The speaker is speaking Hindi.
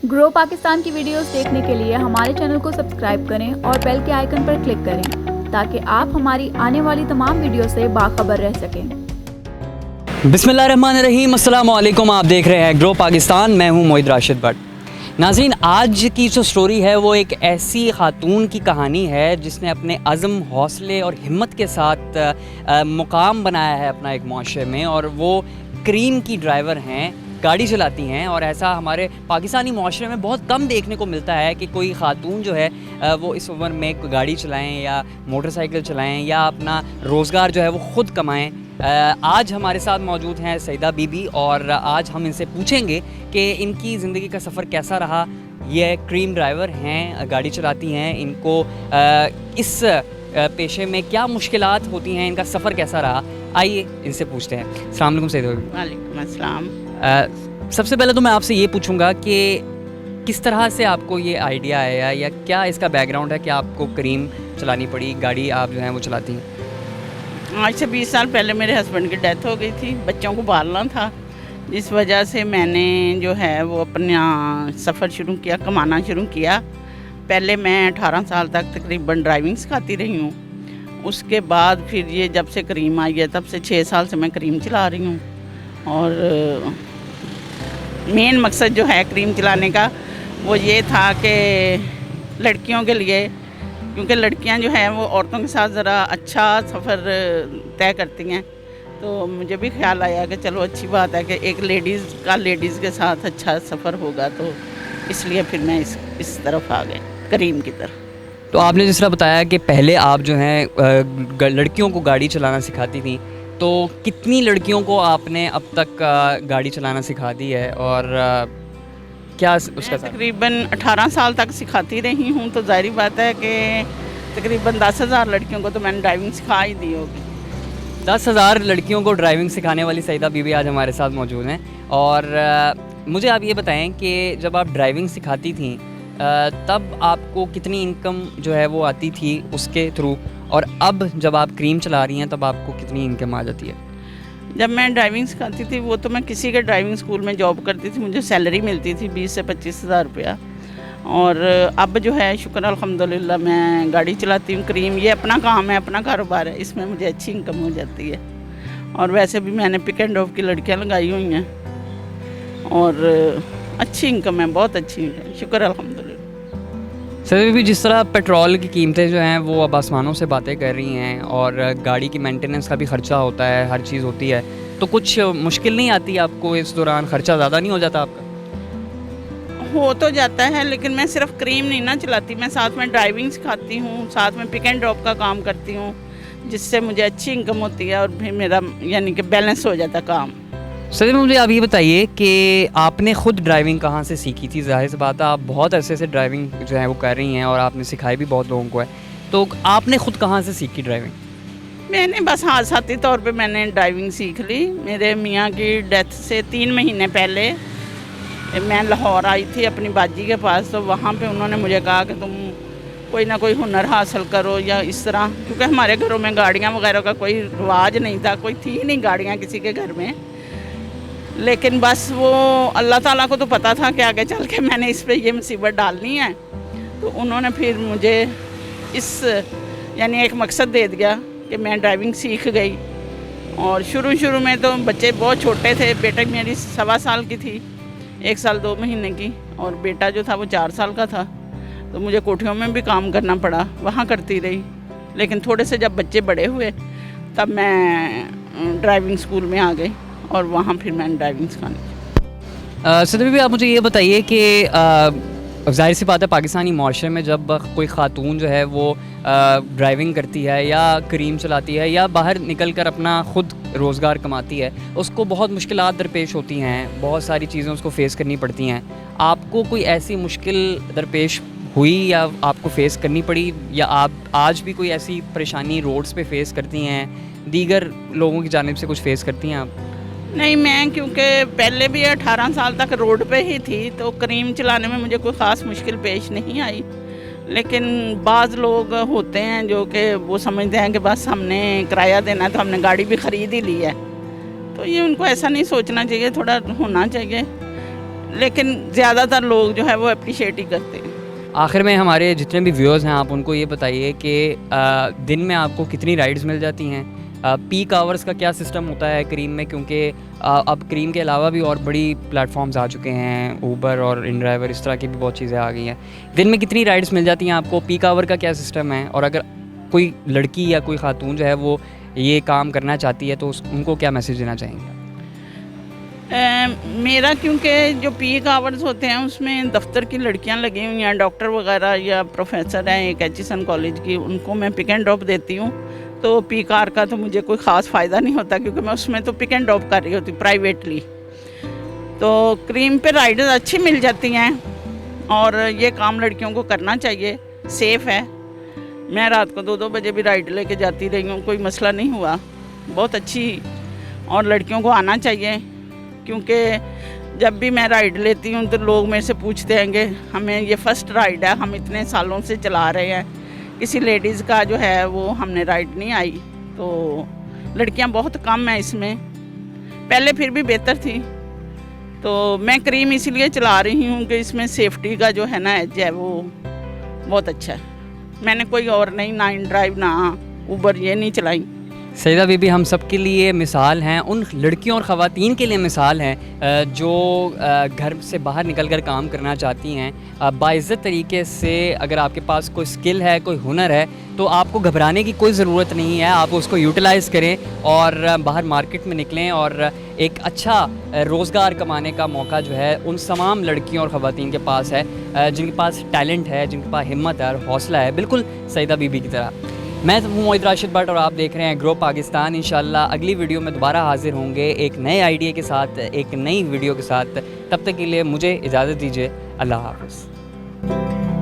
ग्रो पाकिस्तान की वीडियोस देखने के लिए हमारे चैनल को सब्सक्राइब करें और बेल के आइकन पर क्लिक करें ताकि आप हमारी आने वाली तमाम वीडियो से बाखबर रह सकें। बिस्मिल्लाहिर्रहमानिर्रहीम, अस्सलाम वालेकुम। आप देख रहे हैं ग्रो पाकिस्तान, मैं हूं मोहित राशिद भट्ट। नाज़रीन, आज की जो स्टोरी है वो एक ऐसी ख़ातून की कहानी है जिसने अपने अज़म, हौसले और हिम्मत के साथ मुकाम बनाया है अपना एक माशरे में, और वो क्रीम की ड्राइवर हैं, गाड़ी चलाती हैं। और ऐसा हमारे पाकिस्तानी माशरे में बहुत कम देखने को मिलता है कि कोई ख़ातून जो है वो इस उम्र में कोई गाड़ी चलाएं या मोटरसाइकिल चलाएं या अपना रोज़गार जो है वो ख़ुद कमाएं। आज हमारे साथ मौजूद हैं सईदा बीबी, और आज हम इनसे पूछेंगे कि इनकी ज़िंदगी का सफ़र कैसा रहा। ये क्रीम ड्राइवर हैं, गाड़ी चलाती हैं, इनको इस पेशे में क्या मुश्किलात होती हैं, इनका सफ़र कैसा रहा, आइए इनसे पूछते हैं। अस्सलाम वालेकुम सईदा बीबी। वालेकुम अस्सलाम। सबसे पहले तो मैं आपसे ये पूछूंगा कि किस तरह से आपको ये आइडिया आया या क्या इसका बैकग्राउंड है कि आपको क्रीम चलानी पड़ी, गाड़ी आप जो हैं वो चलाती हैं? आज से 20 साल पहले मेरे हस्बैंड की डेथ हो गई थी, बच्चों को पालना था, जिस वजह से मैंने जो है वो अपना सफ़र शुरू किया, कमाना शुरू किया। पहले मैं 18 साल तक तकरीबन ड्राइविंग सिखाती रही हूँ। उसके बाद फिर ये जब से क्रीम आई है तब से 6 साल से मैं क्रीम चला रही हूँ। और मेन मकसद जो है क्रीम चलाने का वो ये था कि लड़कियों के लिए, क्योंकि लड़कियां जो हैं वो औरतों के साथ ज़रा अच्छा सफ़र तय करती हैं, तो मुझे भी ख्याल आया कि चलो अच्छी बात है कि एक लेडीज़ के साथ अच्छा सफ़र होगा, तो इसलिए फिर मैं इस तरफ आ गई, करीम की तरफ। तो आपने जिस तरह बताया कि पहले आप जो हैं लड़कियों को गाड़ी चलाना सिखाती थी, तो कितनी लड़कियों को आपने अब तक गाड़ी चलाना सिखा दी है, और क्या उसका तकरीबन 18 साल तक सिखाती रही हूँ, तो जाहिर बात है कि तकरीबन 10,000 लड़कियों को तो मैंने ड्राइविंग सिखा ही दी होगी। 10,000 लड़कियों को ड्राइविंग सिखाने वाली सईदा बीबी आज हमारे साथ मौजूद हैं। और मुझे आप ये बताएं कि जब आप ड्राइविंग सिखाती थी तब आपको कितनी इनकम जो है वो आती थी उसके थ्रू, और अब जब आप क्रीम चला रही हैं तब आपको कितनी इनकम आ जाती है? जब मैं ड्राइविंग सिखाती थी वो तो मैं किसी के ड्राइविंग स्कूल में जॉब करती थी, मुझे सैलरी मिलती थी 20 से 25 हज़ार रुपया। और अब जो है शुक्र अल्हम्दुलिल्लाह मैं गाड़ी चलाती हूँ क्रीम, ये अपना काम है, अपना कारोबार है, इसमें मुझे अच्छी इनकम हो जाती है। और वैसे भी मैंने पिक एंड ड्रॉप की लड़कियाँ लगाई हुई हैं और अच्छी इनकम है, बहुत अच्छी है, शुक्र अल्हम्दुलिल्लाह। सर भी जिस तरह पेट्रोल की कीमतें जो हैं वो अब आसमानों से बातें कर रही हैं, और गाड़ी की मेंटेनेंस का भी ख़र्चा होता है, हर चीज़ होती है, तो कुछ मुश्किल नहीं आती आपको इस दौरान? ख़र्चा ज़्यादा नहीं हो जाता आपका? हो तो जाता है, लेकिन मैं सिर्फ क्रीम नहीं ना चलाती, मैं साथ में ड्राइविंग सिखाती हूँ, साथ में पिक एंड ड्रॉप का काम करती हूँ, जिससे मुझे अच्छी इनकम होती है और फिर मेरा यानी कि बैलेंस हो जाता काम। सर मुझे आप ये बताइए कि आपने ख़ुद ड्राइविंग कहाँ से सीखी थी? ज़ाहिर सी बात है आप बहुत अरसे से ड्राइविंग जो है वो कर रही हैं और आपने सिखाई भी बहुत लोगों को है, तो आपने ख़ुद कहाँ से सीखी ड्राइविंग? मैंने बस हादसाती तौर पे मैंने ड्राइविंग सीख ली। मेरे मियाँ की डेथ से 3 महीने पहले मैं लाहौर आई थी अपनी बाजी के पास, तो वहाँ पे उन्होंने मुझे कहा कि तुम कोई ना कोई हुनर हासिल करो या इस तरह, क्योंकि हमारे घरों में गाड़ियाँ वगैरह का कोई रिवाज नहीं था, कोई थी नहीं गाड़ियाँ किसी के घर में। लेकिन बस वो अल्लाह ताला को तो पता था कि आगे चल के मैंने इस पे ये मुसीबत डालनी है, तो उन्होंने फिर मुझे इस यानी एक मकसद दे दिया कि मैं ड्राइविंग सीख गई। और शुरू में तो बच्चे बहुत छोटे थे, बेटा मेरी 1.25 साल की थी, 1 साल 2 महीने की, और बेटा जो था वो 4 साल का था, तो मुझे कोठियों में भी काम करना पड़ा, वहाँ करती रही। लेकिन थोड़े से जब बच्चे बड़े हुए तब मैं ड्राइविंग स्कूल में आ गई और वहाँ फिर मैंने ड्राइविंग सिखानी। सदर भी आप मुझे ये बताइए कि ज़ाहिर सी बात है पाकिस्तानी माशरे में जब कोई ख़ातून जो है वो ड्राइविंग करती है या क्रीम चलाती है या बाहर निकल कर अपना ख़ुद रोज़गार कमाती है, उसको बहुत मुश्किलात दरपेश होती हैं, बहुत सारी चीज़ें उसको फ़ेस करनी पड़ती हैं। आपको कोई ऐसी मुश्किल दरपेश हुई या आपको फ़ेस करनी पड़ी, या आप आज भी कोई ऐसी परेशानी रोड्स पे फ़ेस करती हैं, दीगर लोगों की जानिब से कुछ फ़ेस करती हैं आप? नहीं, मैं क्योंकि पहले भी 18 साल तक रोड पे ही थी, तो क्रीम चलाने में मुझे कोई ख़ास मुश्किल पेश नहीं आई। लेकिन बाज़ लोग होते हैं जो कि वो समझते हैं कि बस हमने किराया देना है तो हमने गाड़ी भी ख़रीद ही ली है, तो ये उनको ऐसा नहीं सोचना चाहिए, थोड़ा होना चाहिए। लेकिन ज़्यादातर लोग जो है वो अप्रिशिएट ही करते हैं। आखिर में हमारे जितने भी व्यूअर्स हैं, आप उनको ये बताइए कि दिन में आपको कितनी राइड्स मिल जाती हैं? पीक आवर्स का क्या सिस्टम होता है क्रीम में, क्योंकि अब क्रीम के अलावा भी और बड़ी प्लेटफॉर्म्स आ चुके हैं, ऊबर और इन ड्राइवर, इस तरह की भी बहुत चीज़ें आ गई हैं। दिन में कितनी राइड्स मिल जाती हैं आपको? पीक आवर का क्या सिस्टम है? और अगर कोई लड़की या कोई खातून जो है वो ये काम करना चाहती है तो उनको क्या मैसेज देना चाहेंगे? मेरा क्योंकि जो पीक आवर्स होते हैं उसमें दफ्तर की लड़कियां लगी हुई हैं, डॉक्टर वगैरह या प्रोफेसर हैं एक एचिसन कॉलेज की, उनको मैं पिक एंड ड्रॉप देती हूँ। तो पीक आवर का तो मुझे कोई ख़ास फ़ायदा नहीं होता क्योंकि मैं उसमें तो पिक एंड ड्रॉप कर रही होती प्राइवेटली। तो क्रीम पे राइडर्स अच्छी मिल जाती हैं और ये काम लड़कियों को करना चाहिए, सेफ़ है। मैं रात को 2-2 बजे भी राइड लेके जाती रही हूँ, कोई मसला नहीं हुआ, बहुत अच्छी। और लड़कियों को आना चाहिए क्योंकि जब भी मैं राइड लेती हूँ तो लोग मेरे से पूछते हैं कि हमें ये फ़र्स्ट राइड है, हम इतने सालों से चला रहे हैं, किसी लेडीज़ का जो है वो हमने राइड नहीं आई। तो लड़कियाँ बहुत कम हैं इसमें, पहले फिर भी बेहतर थी। तो मैं क्रीम इसीलिए चला रही हूँ कि इसमें सेफ्टी का जो है ना एज है वो बहुत अच्छा है। मैंने कोई और नहीं, ना इन ड्राइव ना ऊबर ये नहीं चलाई। सईदा बीबी हम सब के लिए मिसाल हैं, उन लड़कियों और ख़वातीन के लिए मिसाल हैं जो घर से बाहर निकल कर काम करना चाहती हैं बाइज़्ज़त तरीके से। अगर आपके पास कोई स्किल है, कोई हुनर है, तो आपको घबराने की कोई ज़रूरत नहीं है। आप उसको यूटिलाइज़ करें और बाहर मार्केट में निकलें और एक अच्छा रोज़गार कमाने का मौका जो है उन तमाम लड़कियों और ख़वातीन के पास है जिनके पास टैलेंट है, जिनके पास हिम्मत है और हौसला है, बिल्कुल सईदा बीबी की तरह। मैं हूँ मोहित राशिद भट्ट और आप देख रहे हैं ग्रो पाकिस्तान। इंशाल्लाह अगली वीडियो में दोबारा हाजिर होंगे एक नए आइडिया के साथ, एक नई वीडियो के साथ। तब तक के लिए मुझे इजाज़त दीजिए। अल्लाह हाफ़िज़।